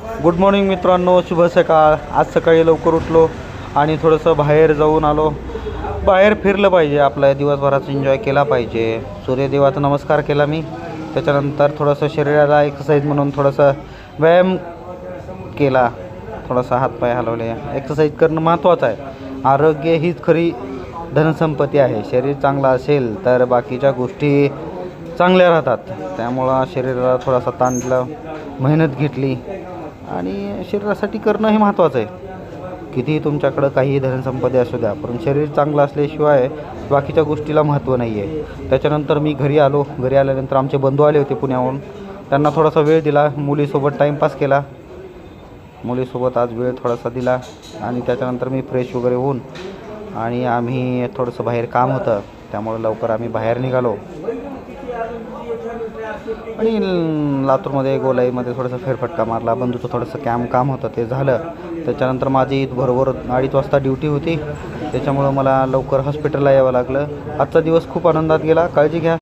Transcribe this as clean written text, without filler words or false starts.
Good morning मित्रांनो, शुभ सकाळ. आज सकाळी लवकर उठलो आणि थोडंसं बाहेर जाऊन आलो. बाहेर फिरलं पाहिजे, आपल्या दिवसभराचा एन्जॉय केला पाहिजे. सूर्यदेवाचा नमस्कार केला मी. त्याच्यानंतर थोडंसं शरीराला एक्सरसाइज म्हणून थोडासा व्यायाम केला, थोडासा हातपाय हलवले. एक्सरसाइज करणं महत्त्वाचं आहे. आरोग्य हीच खरी धनसंपत्ती आहे. शरीर चांगलं असेल तर बाकीच्या गोष्टी चांगल्या राहतात. त्यामुळं शरीराला थोडासा ताण दिला, मेहनत घेतली आणि शरीरासाठी करणं हे महत्त्वाचं आहे. कितीही तुमच्याकडं काही धनसंपत्ती असू द्या, पण शरीर चांगलं असल्याशिवाय बाकीच्या गोष्टीला महत्त्व नाही आहे. त्याच्यानंतर मी घरी आलो. घरी आल्यानंतर आमचे बंधू आले होते पुण्याहून. त्यांना थोडासा वेळ दिला, मुलीसोबत टाईमपास केला. मुलीसोबत आज वेळ थोडासा दिला आणि त्याच्यानंतर मी फ्रेश वगैरे होऊन आणि आम्ही थोडंसं बाहेर काम होतं, त्यामुळं लवकर आम्ही बाहेर निघालो आणि लातूरमध्ये गोलाईमध्ये थोडंसं फेरफटका मारला. बंधूचं थोडंसं काम होतं, ते झालं. त्याच्यानंतर माझी बरोबर 2:30 वाजता ड्युटी होती, त्याच्यामुळं मला लवकर हॉस्पिटलला यावं लागलं. आजचा दिवस खूप आनंदात गेला. काळजी घ्या.